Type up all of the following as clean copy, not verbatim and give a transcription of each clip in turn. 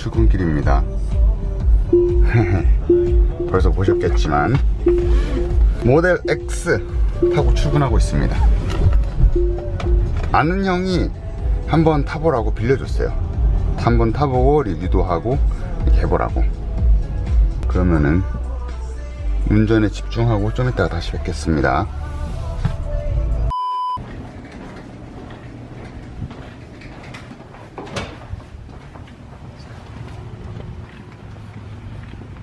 출근길입니다. 벌써 보셨겠지만 모델 X 타고 출근하고 있습니다. 아는 형이 한번 타보라고 빌려줬어요. 한번 타보고 리뷰도 하고 이렇게 해보라고. 그러면은 운전에 집중하고 좀 이따가 다시 뵙겠습니다.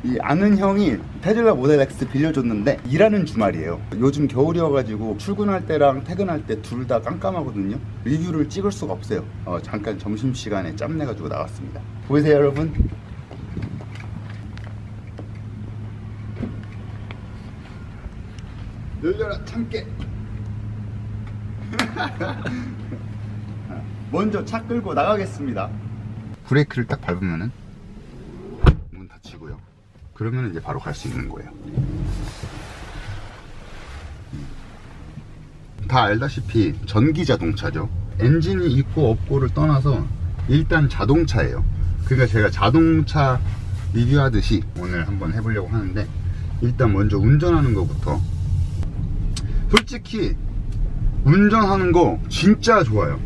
이 아는 형이 테슬라 모델 X 빌려줬는데 일하는 주말이에요. 요즘 겨울이어가지고 출근할 때랑 퇴근할 때 둘 다 깜깜하거든요. 리뷰를 찍을 수가 없어요. 잠깐 점심시간에 짬내가지고 나왔습니다. 보이세요 여러분? 열려라 참깨. 먼저 차 끌고 나가겠습니다. 브레이크를 딱 밟으면은 문 닫히고요. 그러면 이제 바로 갈 수 있는 거예요. 다 알다시피 전기 자동차죠. 엔진이 있고 없고를 떠나서 일단 자동차예요. 그러니까 제가 자동차 리뷰하듯이 오늘 한번 해보려고 하는데, 일단 먼저 운전하는 거부터. 솔직히 운전하는 거 진짜 좋아요.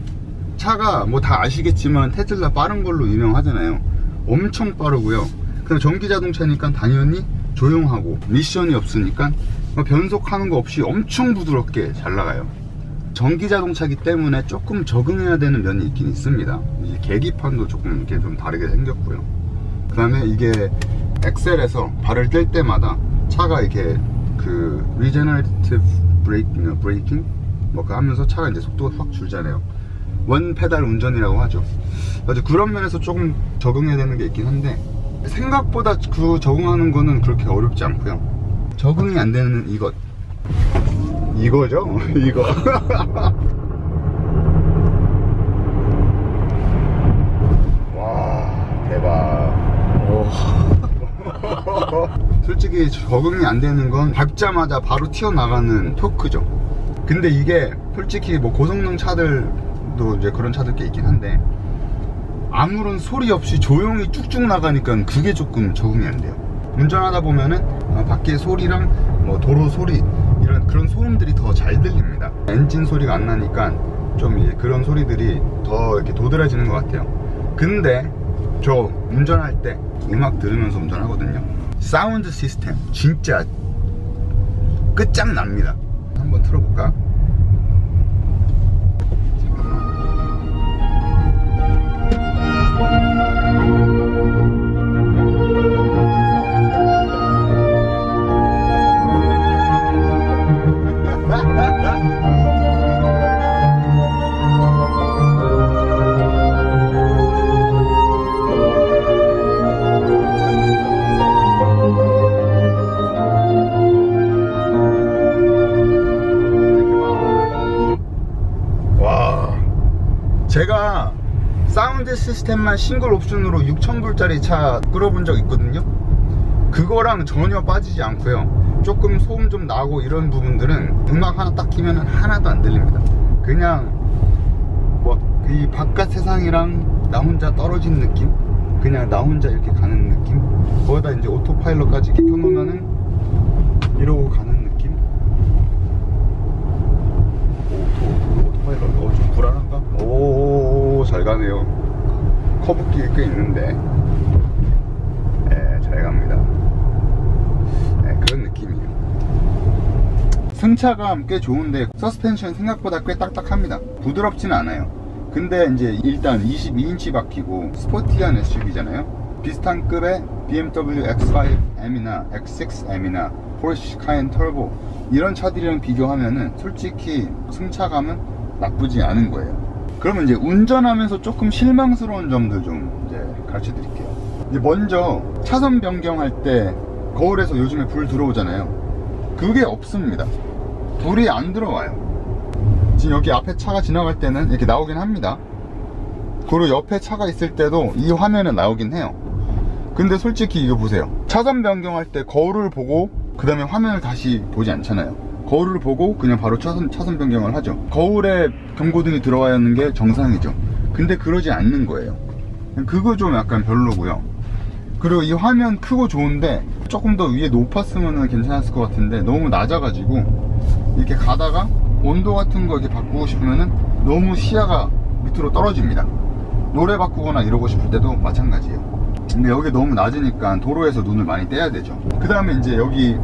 차가 뭐 다 아시겠지만 테슬라 빠른 걸로 유명하잖아요. 엄청 빠르고요. 그냥 전기 자동차니까 당연히 조용하고 미션이 없으니까 변속하는 거 없이 엄청 부드럽게 잘 나가요. 전기 자동차기 때문에 조금 적응해야 되는 면이 있긴 있습니다. 이 계기판도 조금 이렇게 좀 다르게 생겼고요. 그 다음에 이게 엑셀에서 발을 뗄 때마다 차가 이렇게 그 리제너레이티브 브레이킹 뭐 그 하면서 차가 이제 속도가 확 줄잖아요. 원 페달 운전이라고 하죠. 그래서 그런 면에서 조금 적응해야 되는 게 있긴 한데, 생각보다 그 적응하는 거는 그렇게 어렵지 않고요. 적응이 안 되는 이거죠? 이거. 와, 대박. 솔직히 적응이 안 되는 건 밟자마자 바로 튀어나가는 토크죠. 근데 이게 솔직히 뭐 고성능 차들도 이제 그런 차들 꽤 있긴 한데, 아무런 소리 없이 조용히 쭉쭉 나가니까 그게 조금 적응이 안 돼요. 운전하다 보면은 밖에 소리랑 뭐 도로 소리 이런 그런 소음들이 더 잘 들립니다. 엔진 소리가 안 나니까 좀 이제 그런 소리들이 더 이렇게 도드라지는 것 같아요. 근데 저 운전할 때 음악 들으면서 운전하거든요. 사운드 시스템 진짜 끝장납니다. 한번 틀어볼까? 제가 사운드 시스템만 싱글 옵션으로 6,000불짜리 차 끌어본 적 있거든요. 그거랑 전혀 빠지지 않고요. 조금 소음 좀 나고 이런 부분들은 음악 하나 딱 키면 하나도 안 들립니다. 그냥 뭐 이 바깥 세상이랑 나 혼자 떨어진 느낌? 그냥 나 혼자 이렇게 가는 느낌? 거기다 이제 오토파일럿까지 이렇게 켜놓으면은 이러고 가는 느낌? 오토파일럿 좀 불안한가? 오, 잘 가네요. 커브길이 꽤 있는데 잘 갑니다. 그런 느낌이에요. 승차감 꽤 좋은데 서스펜션 생각보다 꽤 딱딱합니다. 부드럽진 않아요. 근데 이제 일단 22인치 바퀴고 스포티한 SUV잖아요. 비슷한 급의 BMW X5M이나 X6M이나 포르쉐 카엔 터보 이런 차들이랑 비교하면은 솔직히 승차감은 나쁘지 않은 거예요. 그러면 이제 운전하면서 조금 실망스러운 점들 좀 이제 가르쳐 드릴게요. 이제 먼저 차선 변경할 때 거울에서 요즘에 불 들어오잖아요. 그게 없습니다. 불이 안 들어와요. 지금 여기 앞에 차가 지나갈 때는 이렇게 나오긴 합니다. 그리고 옆에 차가 있을 때도 이 화면에 나오긴 해요. 근데 솔직히 이거 보세요. 차선 변경할 때 거울을 보고 그 다음에 화면을 다시 보지 않잖아요. 거울을 보고 그냥 바로 차선 변경을 하죠. 거울에 경고등이 들어와 있는 게 정상이죠. 근데 그러지 않는 거예요. 그거 좀 약간 별로고요. 그리고 이 화면 크고 좋은데 조금 더 위에 높았으면 괜찮았을 것 같은데 너무 낮아가지고 이렇게 가다가 온도 같은 거 이렇게 바꾸고 싶으면은 너무 시야가 밑으로 떨어집니다. 노래 바꾸거나 이러고 싶을 때도 마찬가지예요. 근데 여기 너무 낮으니까 도로에서 눈을 많이 떼야 되죠. 그 다음에 이제 여기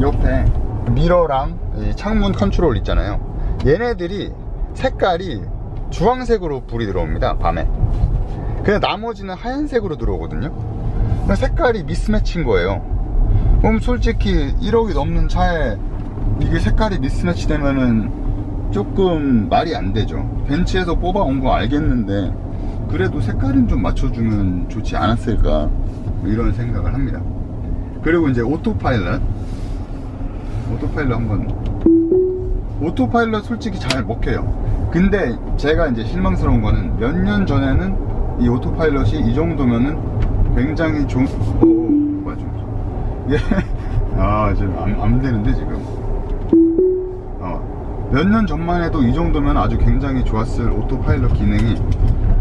옆에 미러랑 이 창문 컨트롤 있잖아요. 얘네들이 색깔이 주황색으로 불이 들어옵니다, 밤에. 그냥 나머지는 하얀색으로 들어오거든요. 색깔이 미스매치인 거예요. 그럼 솔직히 1억이 넘는 차에 이게 색깔이 미스매치 되면은 조금 말이 안 되죠. 벤츠에서 뽑아온 거 알겠는데 그래도 색깔은 좀 맞춰주면 좋지 않았을까, 이런 생각을 합니다. 그리고 이제 오토파일럿 오토파일럿 솔직히 잘 먹혀요. 근데 제가 이제 실망스러운 거는 몇 년 전에는 이 오토파일럿이 이 정도면은 굉장히 좋은, 맞아. 예. 지금 안 되는데 지금. 몇 년 전만 해도 이 정도면 아주 굉장히 좋았을 오토파일럿 기능이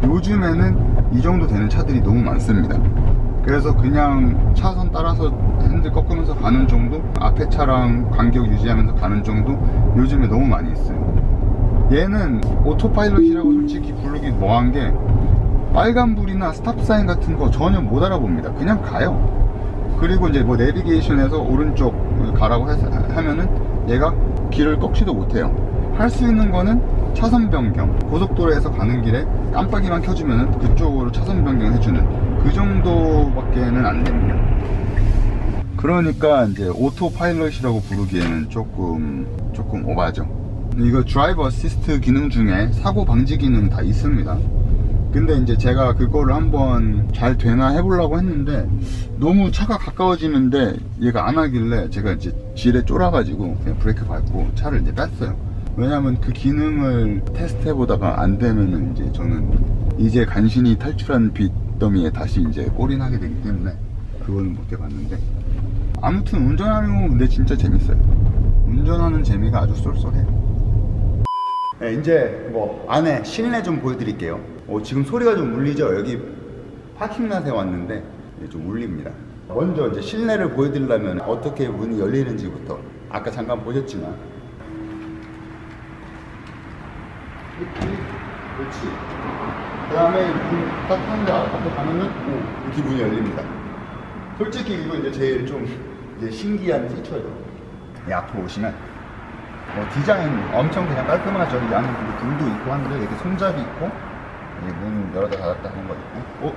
요즘에는 이 정도 되는 차들이 너무 많습니다. 그래서 그냥 차선 따라서 핸들 꺾으면서 가는 정도, 앞에 차랑 간격 유지하면서 가는 정도 요즘에 너무 많이 있어요. 얘는 오토파일럿이라고 솔직히 부르기 뭐한 게 빨간불이나 스탑사인 같은 거 전혀 못 알아봅니다. 그냥 가요. 그리고 이제 뭐 내비게이션에서 오른쪽 가라고 하면은 얘가 길을 꺾지도 못해요. 할 수 있는 거는 차선 변경, 고속도로에서 가는 길에 깜빡이만 켜주면은 그쪽으로 차선 변경 해주는 그 정도밖에는 안 됩니다. 그러니까 이제 오토파일럿이라고 부르기에는 조금 오바죠. 이거 드라이버 어시스트 기능 중에 사고 방지 기능 다 있습니다. 근데 이제 제가 그거를 한번 잘 되나 해보려고 했는데 너무 차가 가까워지는데 얘가 안 하길래 제가 이제 질에 쫄아가지고 그냥 브레이크 밟고 차를 이제 뺐어요. 왜냐면 그 기능을 테스트 해보다가 안 되면은 이제 저는 이제 간신히 탈출한 빚더미에 다시 이제 꼴인하게 되기 때문에 그거는 못 해봤는데, 아무튼 운전하는 건 근데 진짜 재밌어요. 운전하는 재미가 아주 쏠쏠해요. 네, 이제 뭐 안에 실내 좀 보여드릴게요. 지금 소리가 좀 울리죠? 여기 파킹랏에 왔는데 좀 울립니다. 먼저 이제 실내를 보여드리려면 어떻게 문이 열리는지부터 아까 잠깐 보셨지만, 그렇지. 그 다음에 문 딱 하는데 앞에 가면은 이렇게 문이 열립니다. 솔직히 이거 이제 제일 좀 이제 신기한 피처죠. 이 앞으로 오시면 디자인 엄청 그냥 깔끔하죠. 이 안에 불도 있고 한데 이렇게 손잡이 있고 문 열었다 닫았다 하는 거 있고,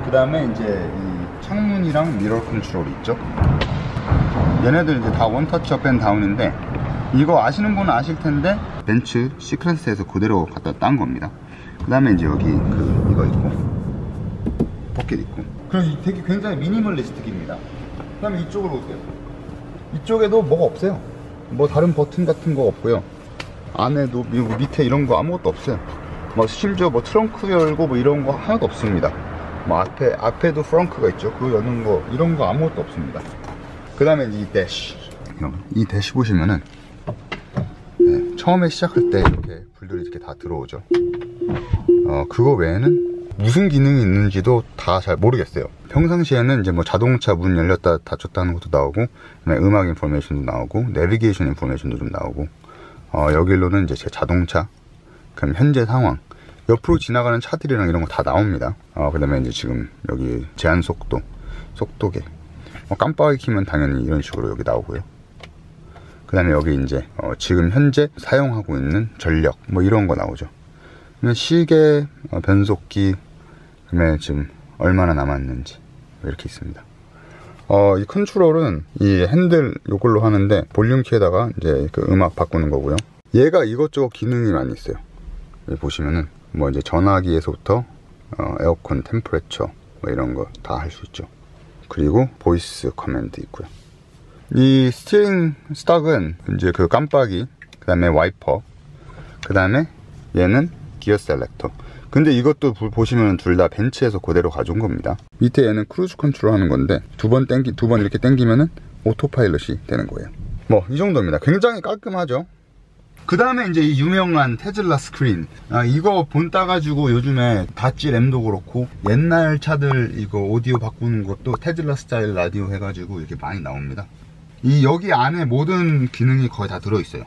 그 다음에 이제 이 창문이랑 미러 컨트롤이 있죠. 얘네들 이제 다 원터치 업 앤 다운인데, 이거 아시는 분은 아실 텐데 벤츠 시크런스에서 그대로 갖다 딴 겁니다. 그 다음에 이제 여기 이거 있고 포켓 있고, 그럼 되게 굉장히 미니멀리스틱입니다. 그 다음에 이쪽으로 오세요. 이쪽에도 뭐가 없어요. 뭐 다른 버튼 같은 거 없고요. 안에도 밑에 이런 거 아무것도 없어요. 뭐 심지어 뭐 트렁크 열고 뭐 이런 거 하나도 없습니다. 뭐 앞에도 프렁크가 있죠. 그거 여는 거 이런 거 아무것도 없습니다. 그 다음에 이 대시, 이 대시 보시면은 처음에 시작할 때 이렇게 불들이 이렇게 다 들어오죠. 그거 외에는 무슨 기능이 있는지도 다 잘 모르겠어요. 평상시에는 이제 뭐 자동차 문 열렸다 닫혔다 하는 것도 나오고, 음악 인포메이션도 나오고, 내비게이션 인포메이션도 좀 나오고, 여기로는 이제 제 자동차, 그럼 현재 상황, 옆으로 지나가는 차들이랑 이런 거 다 나옵니다. 그 다음에 이제 지금 여기 제한 속도, 속도계, 깜빡이 키면 당연히 이런 식으로 여기 나오고요. 그 다음에 여기 이제 지금 현재 사용하고 있는 전력 뭐 이런 거 나오죠. 시계, 변속기, 그다음에 지금 얼마나 남았는지 이렇게 있습니다. 이 컨트롤은 이 핸들 요걸로 하는데, 볼륨 키에다가 이제 그 음악 바꾸는 거고요. 얘가 이것저것 기능이 많이 있어요. 여기 보시면은 뭐 이제 전화기에서부터 에어컨 템퍼레처 뭐 이런 거 다 할 수 있죠. 그리고 보이스 커맨드 있고요. 이 스티어링 스탁은 이제 그 깜빡이, 그 다음에 와이퍼, 그 다음에 얘는 기어 셀렉터. 근데 이것도 보시면 둘 다 벤츠에서 그대로 가져온 겁니다. 밑에 얘는 크루즈 컨트롤 하는 건데, 두 번 이렇게 당기면은 오토파일럿이 되는 거예요. 뭐 이 정도입니다. 굉장히 깔끔하죠. 그 다음에 이제 이 유명한 테슬라 스크린, 이거 본 따가지고 요즘에 다찌 램도 그렇고 옛날 차들 이거 오디오 바꾸는 것도 테슬라 스타일 라디오 해가지고 이렇게 많이 나옵니다. 이 여기 안에 모든 기능이 거의 다 들어있어요.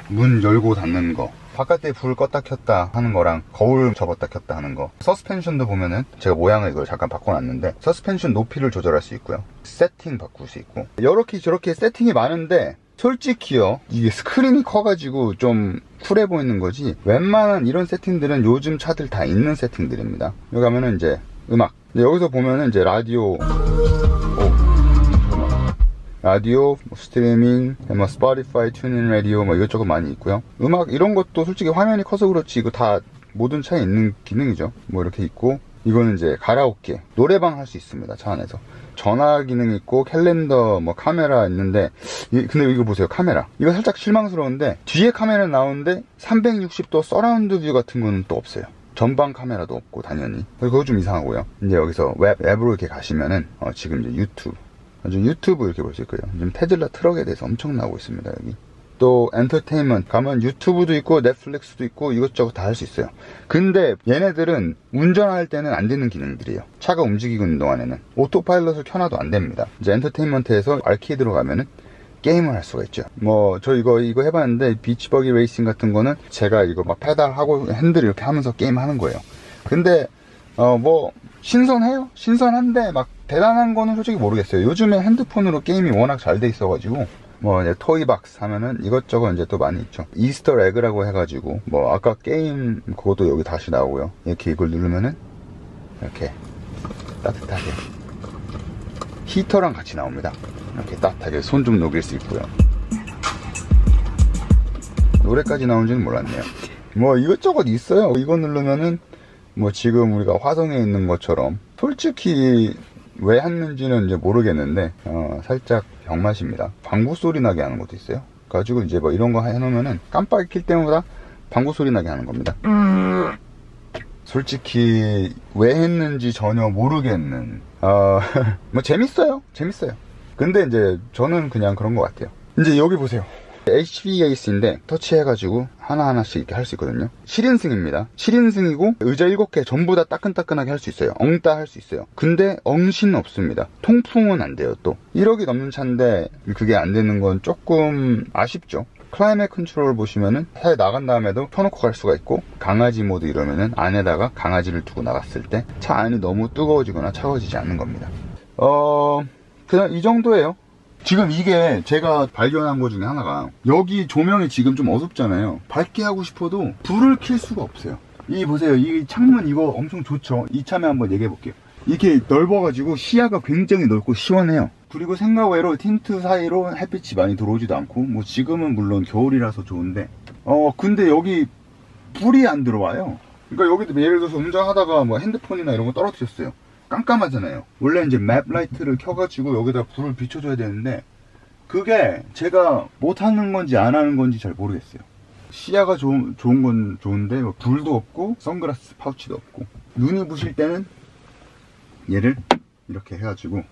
문 열고 닫는 거, 바깥에 불 껐다 켰다 하는 거랑 거울 접었다 켰다 하는 거, 서스펜션도 보면은 제가 모양을 이걸 잠깐 바꿔놨는데 서스펜션 높이를 조절할 수 있고요, 세팅 바꿀 수 있고, 이렇게 저렇게 세팅이 많은데 솔직히요, 이게 스크린이 커가지고 좀 쿨해 보이는 거지 웬만한 이런 세팅들은 요즘 차들 다 있는 세팅들입니다. 여기 가면은 이제 음악, 여기서 보면은 이제 라디오, 라디오, 스트리밍, 뭐 스포티파이, 튜닝 라디오 뭐 이것저것 많이 있고요. 음악 이런 것도 솔직히 화면이 커서 그렇지 이거 다 모든 차에 있는 기능이죠. 뭐 이렇게 있고, 이거는 이제 가라오케, 노래방 할 수 있습니다. 차 안에서. 전화 기능 있고 캘린더, 뭐 카메라 있는데, 근데 이거 보세요, 카메라. 이거 살짝 실망스러운데 뒤에 카메라 나오는데 360도 서라운드 뷰 같은 거는 또 없어요. 전방 카메라도 없고 당연히. 그거 좀 이상하고요. 이제 여기서 웹으로 이렇게 가시면은 지금 이제 유튜브 이렇게 볼 수 있고요. 지금 테슬라 트럭에 대해서 엄청 나오고 있습니다. 여기 또 엔터테인먼트 가면 유튜브도 있고 넷플릭스도 있고 이것저것 다 할 수 있어요. 근데 얘네들은 운전할 때는 안 되는 기능들이에요. 차가 움직이고 있는 동안에는 오토파일럿을 켜놔도 안 됩니다. 이제 엔터테인먼트에서 아케이드로 가면은 게임을 할 수가 있죠. 뭐 저 이거 해봤는데 비치버기 레이싱 같은 거는 제가 이거 막 페달하고 핸들 이렇게 하면서 게임 하는 거예요. 근데 뭐 신선해요. 신선한데 막 대단한 거는 솔직히 모르겠어요. 요즘에 핸드폰으로 게임이 워낙 잘 돼 있어가지고, 뭐 이제 토이박스 하면은 이것저것 이제 또 많이 있죠. 이스터 에그라고 해가지고, 뭐 아까 게임 그것도 여기 다시 나오고요. 이렇게 이걸 누르면은 이렇게 따뜻하게 히터랑 같이 나옵니다. 이렇게 따뜻하게 손 좀 녹일 수 있고요. 노래까지 나온지는 몰랐네요. 뭐 이것저것 있어요. 이거 누르면은 뭐 지금 우리가 화성에 있는 것처럼, 솔직히 왜 했는지는 이제 모르겠는데 살짝 병맛입니다. 방구 소리 나게 하는 것도 있어요. 가지고 이제 뭐 이런 거 해놓으면은 깜빡이 킬 때마다 방구 소리 나게 하는 겁니다. 솔직히 왜 했는지 전혀 모르겠는, 뭐 재밌어요. 근데 이제 저는 그냥 그런 것 같아요. 이제 여기 보세요. HVAC인데 터치해가지고 하나하나씩 이렇게 할 수 있거든요. 7인승입니다. 7인승이고 의자 7개 전부 다 따끈따끈하게 할 수 있어요. 엉따 할 수 있어요. 근데 엉신 없습니다. 통풍은 안 돼요. 또 1억이 넘는 차인데 그게 안 되는 건 조금 아쉽죠. 클라이맥 컨트롤 보시면은 차에 나간 다음에도 켜놓고 갈 수가 있고, 강아지 모드 이러면은 안에다가 강아지를 두고 나갔을 때 차 안이 너무 뜨거워지거나 차가워지지 않는 겁니다. 그냥 이 정도예요. 지금 이게 제가 발견한 것 중에 하나가, 여기 조명이 지금 좀 어둡잖아요. 밝게 하고 싶어도 불을 켤 수가 없어요. 이 보세요, 이 창문 이거 엄청 좋죠. 이참에 한번 얘기해 볼게요. 이렇게 넓어가지고 시야가 굉장히 넓고 시원해요. 그리고 생각 외로 틴트 사이로 햇빛이 많이 들어오지도 않고, 뭐 지금은 물론 겨울이라서 좋은데 근데 여기 불이 안 들어와요. 그러니까 여기도 예를 들어서 운전하다가 뭐 핸드폰이나 이런 거 떨어뜨렸어요. 깜깜하잖아요. 원래 이제 맵 라이트를 켜가지고 여기다 불을 비춰줘야 되는데, 그게 제가 못하는 건지 안 하는 건지 잘 모르겠어요. 시야가 좋은 건 좋은데 뭐 불도 없고 선글라스 파우치도 없고, 눈이 부실 때는 얘를 이렇게 해가지고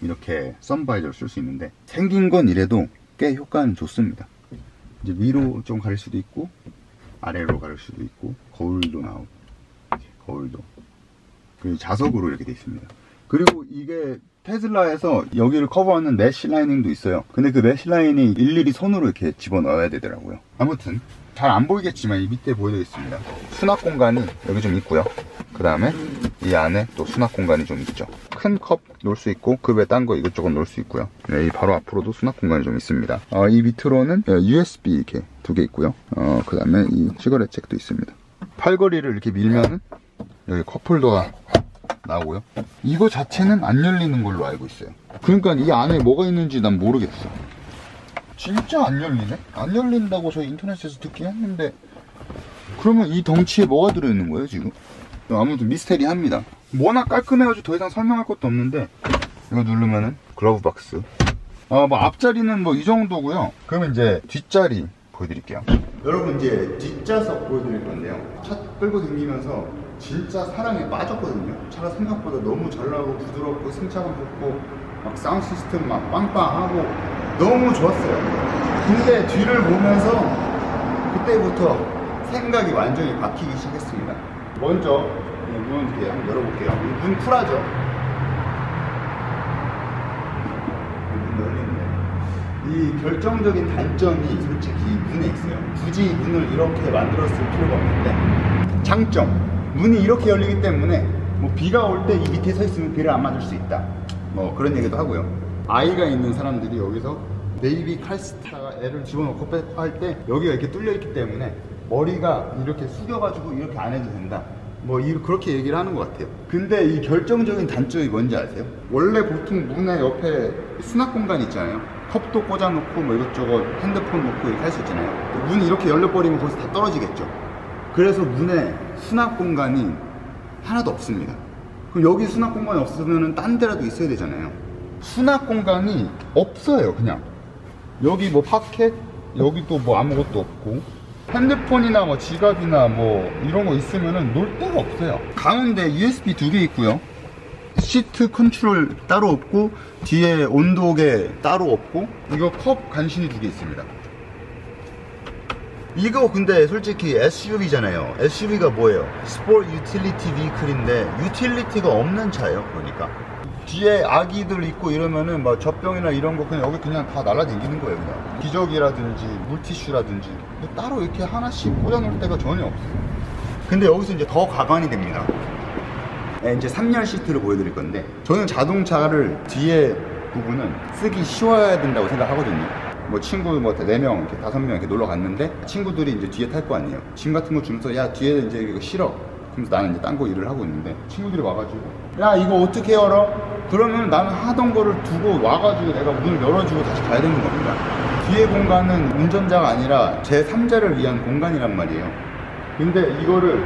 이렇게 선바이저를 쓸 수 있는데, 생긴 건 이래도 꽤 효과는 좋습니다. 이제 위로 좀 가릴 수도 있고 아래로 가릴 수도 있고, 거울도 나오고, 거울도 그 자석으로 이렇게 돼 있습니다. 그리고 이게 테슬라에서 여기를 커버하는 메쉬 라이닝도 있어요. 근데 그 메쉬 라이닝이 일일이 손으로 이렇게 집어넣어야 되더라고요. 아무튼 잘 안 보이겠지만 이 밑에 보여드리겠습니다. 수납 공간이 여기 좀 있고요. 그 다음에 이 안에 또 수납 공간이 좀 있죠. 큰 컵 놓을 수 있고, 그 외에 딴 거 이것저것 놓을 수 있고요. 네, 이 바로 앞으로도 수납 공간이 좀 있습니다. 이 밑으로는 USB 이렇게 2개 있고요. 그 다음에 이 시거렛 잭도 있습니다. 팔걸이를 이렇게 밀면은 여기 컵홀더가 나오고요. 이거 자체는 안 열리는 걸로 알고 있어요. 그러니까 이 안에 뭐가 있는지 난 모르겠어. 진짜 안 열리네? 안 열린다고 저희 인터넷에서 듣긴 했는데, 그러면 이 덩치에 뭐가 들어있는 거예요 지금? 아무튼 미스테리합니다. 워낙 깔끔해가지고 더 이상 설명할 것도 없는데, 이거 누르면은 글러브 박스. 뭐 앞자리는 뭐 이 정도고요. 그러면 이제 뒷자리 보여드릴게요. 여러분 이제 뒷좌석 보여드릴 건데요. 차 끌고 다니면서 진짜 사랑에 빠졌거든요. 차가 생각보다 너무 잘 나오고 부드럽고 승차감 좋고 막 사운드 시스템 막 빵빵하고 너무 좋았어요. 근데 뒤를 보면서 그때부터 생각이 완전히 바뀌기 시작했습니다. 먼저 문 이렇게 한번 열어볼게요. 문 쿨하죠? 문 열리는데 이 결정적인 단점이 솔직히 문에 있어요. 굳이 문을 이렇게 만들었을 필요가 없는데, 장점, 문이 이렇게 열리기 때문에 뭐 비가 올 때 이 밑에 서 있으면 비를 안 맞을 수 있다, 뭐 그런 얘기도 하고요. 아이가 있는 사람들이 여기서 베이비 칼시트다가 애를 집어넣고 빼고 할 때 여기가 이렇게 뚫려 있기 때문에 머리가 이렇게 숙여가지고 이렇게 안 해도 된다, 뭐 그렇게 얘기를 하는 것 같아요. 근데 이 결정적인 단점이 뭔지 아세요? 원래 보통 문의 옆에 수납 공간 있잖아요. 컵도 꽂아놓고 뭐 이것저것 핸드폰 놓고 이렇게 할 수 있잖아요. 문이 이렇게 열려버리면 거기서 다 떨어지겠죠. 그래서 문에 수납 공간이 하나도 없습니다. 그럼 여기 수납 공간이 없으면 딴 데라도 있어야 되잖아요. 수납 공간이 없어요. 그냥 여기 뭐 파켓, 여기도 뭐 아무것도 없고, 핸드폰이나 뭐 지갑이나 뭐 이런 거 있으면은 놀 데가 없어요. 가운데 USB 2개 있고요. 시트 컨트롤 따로 없고, 뒤에 온도계 따로 없고, 이거 컵 간신히 2개 있습니다. 이거 근데 솔직히 SUV잖아요. SUV가 뭐예요? 스포츠 유틸리티 비클인데 유틸리티가 없는 차예요. 그러니까 뒤에 아기들 있고 이러면은 뭐 젖병이나 이런 거 그냥 여기 그냥 다 날라다니는 거예요. 그냥 기저귀라든지 물티슈라든지 뭐 따로 이렇게 하나씩 꽂아놓을 데가 전혀 없어요. 근데 여기서 이제 더 가관이 됩니다. 이제 3열 시트를 보여드릴 건데, 저는 자동차를 뒤에 부분은 쓰기 쉬워야 된다고 생각하거든요. 뭐 친구 뭐 4명, 이렇게 5명 이렇게 놀러 갔는데 친구들이 이제 뒤에 탈 거 아니에요. 짐 같은 거 주면서 야 뒤에 이제 이거 싫어. 그래서 나는 이제 딴 거 일을 하고 있는데 친구들이 와가지고 야 이거 어떻게 열어? 그러면 나는 하던 거를 두고 와가지고 내가 문을 열어주고 다시 가야 되는 겁니다. 뒤에 공간은 운전자가 아니라 제3자를 위한 공간이란 말이에요. 근데 이거를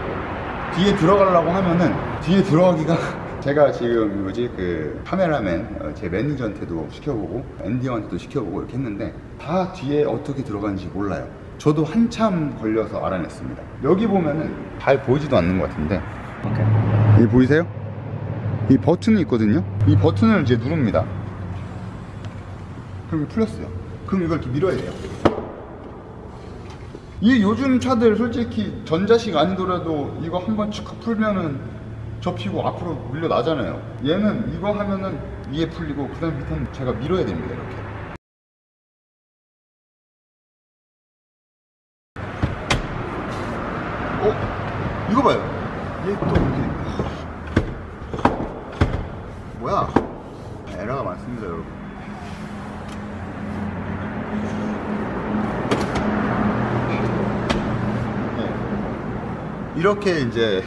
뒤에 들어가려고 하면은 뒤에 들어가기가 제가 지금 뭐지 그 카메라맨 제 매니저한테도 시켜보고 앤디 형한테도 시켜보고 이렇게 했는데 다 뒤에 어떻게 들어가는지 몰라요. 저도 한참 걸려서 알아냈습니다. 여기 보면은 잘 보이지도 않는 것 같은데, 여기 보이세요? 이 버튼이 있거든요. 이 버튼을 이제 누릅니다. 그럼 이게 풀렸어요. 그럼 이걸 이렇게 밀어야 돼요. 이 요즘 차들 솔직히 전자식 아니더라도 이거 한번 쭉 풀면은 접히고 앞으로 밀려 나잖아요. 얘는 이거 하면은 위에 풀리고 그 다음 밑에는 제가 밀어야 됩니다. 이렇게. 이거 봐요. 얘 또 이렇게 뭐야? 에러가 많습니다, 여러분. 이렇게 이제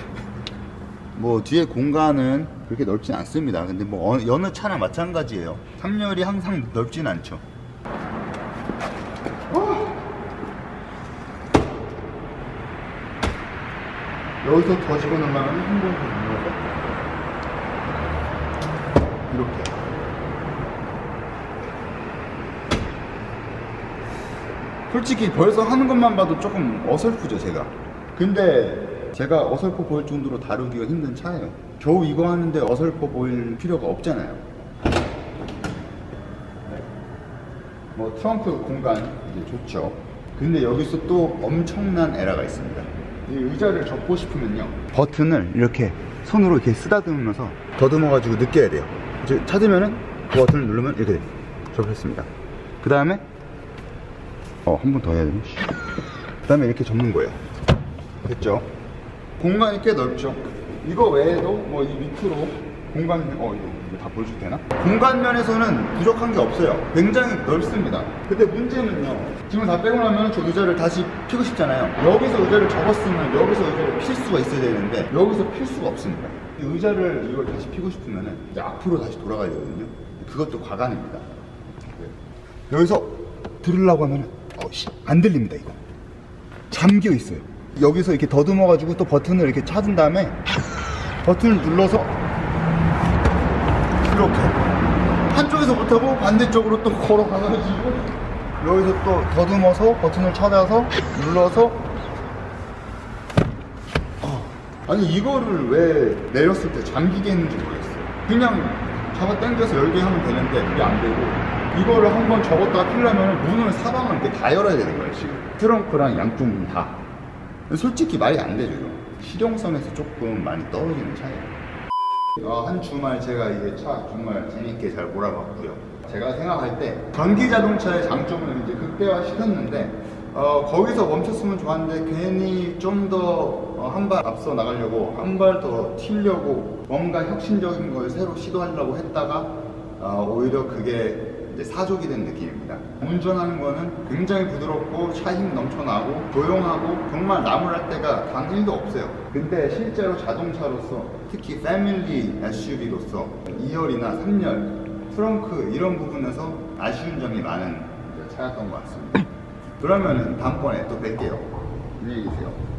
뭐 뒤에 공간은 그렇게 넓진 않습니다. 근데 뭐 어느 차나 마찬가지예요. 3열이 항상 넓진 않죠. 여기서 더 집어넣으면 한 번 더 눌러서 이렇게. 솔직히 벌써 하는 것만 봐도 조금 어설프죠, 제가. 근데 제가 어설퍼 보일 정도로 다루기가 힘든 차예요. 겨우 이거 하는데 어설퍼 보일 필요가 없잖아요. 뭐 트렁크 공간 이제 좋죠. 근데 여기서 또 엄청난 에러가 있습니다. 이 의자를 접고 싶으면요, 버튼을 이렇게 손으로 이렇게 쓰다듬으면서 더듬어 가지고 느껴야 돼요. 이제 찾으면은 그 버튼을 누르면 이렇게 돼요. 접혔습니다. 그 다음에 한 번 더 해야 되네. 그 다음에 이렇게 접는 거예요. 됐죠? 공간이 꽤 넓죠. 이거 외에도 뭐 이 밑으로 공간, 이거 다 보여줘도 되나? 공간 면에서는 부족한 게 없어요. 굉장히 넓습니다. 근데 문제는요, 지금 다 빼고 나면 저 의자를 다시 피고 싶잖아요. 여기서 의자를 접었으면 여기서 의자를 필 수가 있어야 되는데 여기서 필 수가 없습니다. 의자를 이걸 다시 피고 싶으면 이제 앞으로 다시 돌아가야 되거든요. 그것도 과간입니다. 여기서 들으려고 하면 안 들립니다. 이거 잠겨 있어요. 여기서 이렇게 더듬어 가지고 또 버튼을 이렇게 찾은 다음에 버튼을 눌러서 이렇게 한쪽에서 못하고 반대쪽으로 또 걸어가가지고 여기서 또 더듬어서 버튼을 찾아서 눌러서 아니 이거를 왜 내렸을 때 잠기게 했는지 모르겠어요. 그냥 잡아 당겨서 열게 하면 되는데 그게 안 되고, 이거를 한번 접었다가 키려면 문을 사방을 이렇게 다 열어야 되는 거예요 지금. 트렁크랑 양쪽 문 다. 솔직히 말이 안 되죠 이거. 실용성에서 조금 많이 떨어지는 차예요. 한 주말 제가 이게 차 정말 재밌게 잘 몰아봤고요. 제가 생각할 때 전기 자동차의 장점을 이제 극대화 시켰는데 거기서 멈췄으면 좋았는데 괜히 좀 더 한 발 앞서 나가려고, 한 발 더 튀려고 뭔가 혁신적인 걸 새로 시도하려고 했다가 오히려 그게 이제 사족이 된 느낌입니다. 운전하는 거는 굉장히 부드럽고 차 힘 넘쳐나고 조용하고 정말 나무랄 데가 단 1도 없어요. 근데 실제로 자동차로서, 특히 패밀리 SUV로서 2열이나 3열 트렁크 이런 부분에서 아쉬운 점이 많은 차였던 것 같습니다. 그러면은 다음번에 또 뵐게요. 안녕히 계세요.